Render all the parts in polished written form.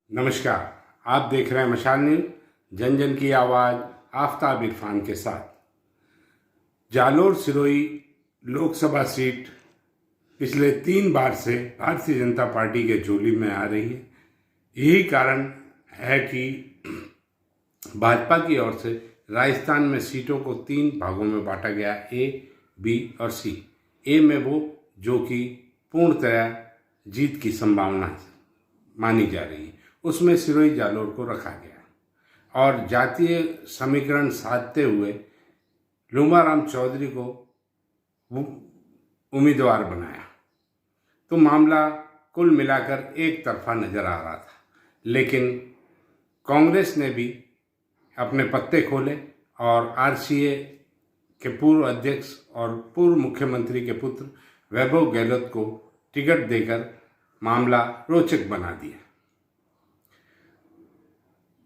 नमस्कार, आप देख रहे हैं मशाल न्यूज, जन जन की आवाज़, आफताब इरफान के साथ। जालोर सिरोही लोकसभा सीट पिछले 3 बार से भारतीय जनता पार्टी के झोली में आ रही है। यही कारण है कि भाजपा की ओर से राजस्थान में सीटों को 3 भागों में बांटा गया, ए, बी और सी। ए में वो जो कि पूर्णतया जीत की संभावना मानी जा रही है, उसमें सिरोही जालोर को रखा गया और जातीय समीकरण साधते हुए लूमाराम चौधरी को उम्मीदवार बनाया। तो मामला कुल मिलाकर एक तरफा नजर आ रहा था, लेकिन कांग्रेस ने भी अपने पत्ते खोले और आरसीए के पूर्व अध्यक्ष और पूर्व मुख्यमंत्री के पुत्र वैभव गहलोत को टिकट देकर मामला रोचक बना दिया।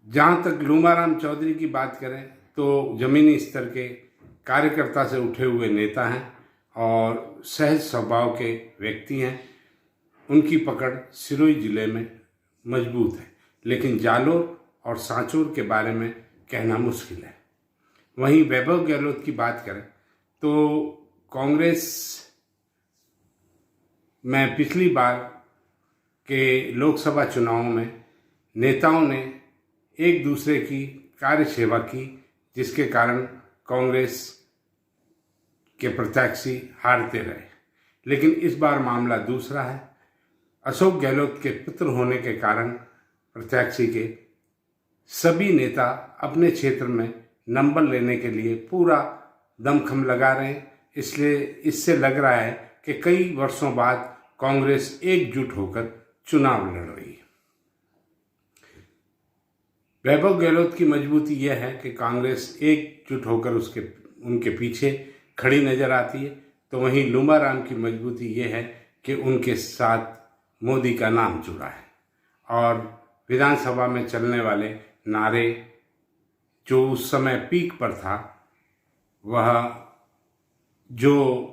जहाँ तक लूमाराम चौधरी की बात करें तो जमीनी स्तर के कार्यकर्ता से उठे हुए नेता हैं और सहज स्वभाव के व्यक्ति हैं। उनकी पकड़ सिरोही जिले में मजबूत है, लेकिन जालोर और सांचौर के बारे में कहना मुश्किल है। वहीं वैभव गहलोत की बात करें तो कांग्रेस में पिछली बार के लोकसभा चुनावों में नेताओं ने एक दूसरे की कार्य सेवा की, जिसके कारण कांग्रेस के प्रत्याशी हारते रहे। लेकिन इस बार मामला दूसरा है। अशोक गहलोत के पुत्र होने के कारण प्रत्याशी के सभी नेता अपने क्षेत्र में नंबर लेने के लिए पूरा दमखम लगा रहे हैं। इसलिए इससे लग रहा है कि कई वर्षों बाद कांग्रेस एकजुट होकर चुनाव लड़ रही है। वैभव गहलोत की मजबूती यह है कि कांग्रेस एकजुट होकर उनके पीछे खड़ी नजर आती है, तो वहीं लूमाराम की मजबूती यह है कि उनके साथ मोदी का नाम जुड़ा है और विधानसभा में चलने वाले नारे जो उस समय पीक पर था, वह जो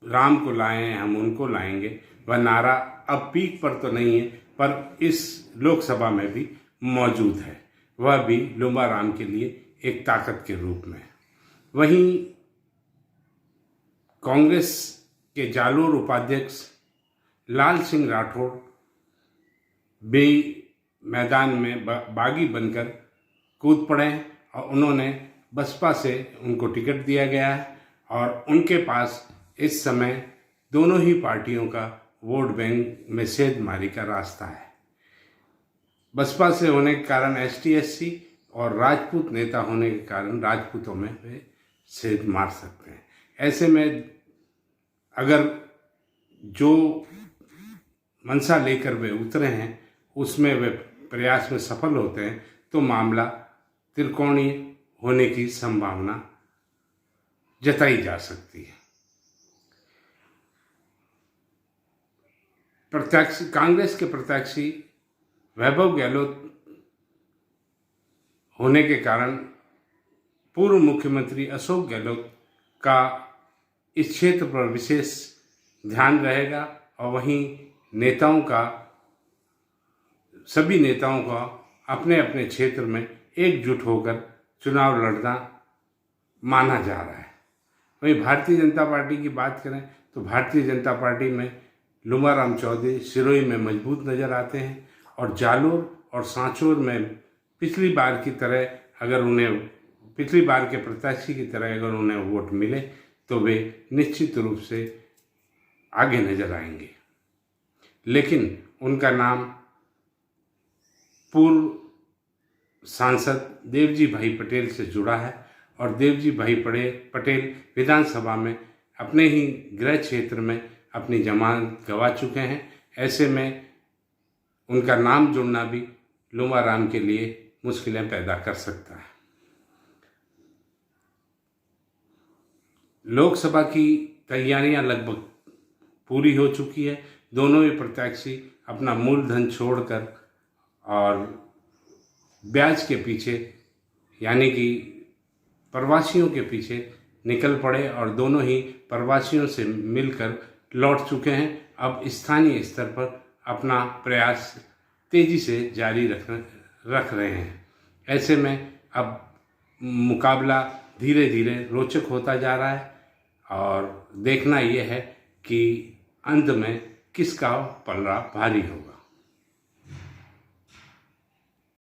राम को लाए हैं हम उनको लाएंगे, वह नारा अब पीक पर तो नहीं है पर इस लोकसभा में भी मौजूद है। वह भी लूमाराम के लिए एक ताकत के रूप में। वहीं कांग्रेस के जालोर उपाध्यक्ष लाल सिंह राठौड़ भी मैदान में बागी बनकर कूद पड़े और उन्होंने बसपा से उनको टिकट दिया गया है और उनके पास इस समय दोनों ही पार्टियों का वोट बैंक में सेंधमारी का रास्ता है। बसपा से होने के कारण एसटी/एससी और राजपूत नेता होने के कारण राजपूतों में वे सेंध मार सकते हैं। ऐसे में अगर जो मंशा लेकर वे उतरे हैं उसमें वे प्रयास में सफल होते हैं तो मामला त्रिकोणीय होने की संभावना जताई जा सकती है। प्रत्याशी कांग्रेस के प्रत्याशी वैभव गहलोत होने के कारण पूर्व मुख्यमंत्री अशोक गहलोत का इस क्षेत्र पर विशेष ध्यान रहेगा और वहीं सभी नेताओं का अपने अपने क्षेत्र में एकजुट होकर चुनाव लड़ना माना जा रहा है। वहीं भारतीय जनता पार्टी की बात करें तो भारतीय जनता पार्टी में लूमाराम चौधरी सिरोही में मजबूत नजर आते हैं और जालोर और सांचौर में पिछली बार के प्रत्याशी की तरह अगर उन्हें वोट मिले तो वे निश्चित रूप से आगे नजर आएंगे। लेकिन उनका नाम पूर्व सांसद देवजी भाई पटेल से जुड़ा है और देवजी भाई पटेल विधानसभा में अपने ही गृह क्षेत्र में अपनी जमानत गंवा चुके हैं। ऐसे में उनका नाम जुड़ना भी लूमाराम के लिए मुश्किलें पैदा कर सकता है। लोकसभा की तैयारियां लगभग पूरी हो चुकी है। दोनों ही प्रत्याशी अपना मूलधन छोड़कर और ब्याज के पीछे यानी कि प्रवासियों के पीछे निकल पड़े और दोनों ही प्रवासियों से मिलकर लौट चुके हैं। अब स्थानीय स्तर पर अपना प्रयास तेजी से जारी रख रहे हैं। ऐसे में अब मुकाबला धीरे धीरे रोचक होता जा रहा है और देखना यह है कि अंत में किसका पलड़ा भारी होगा।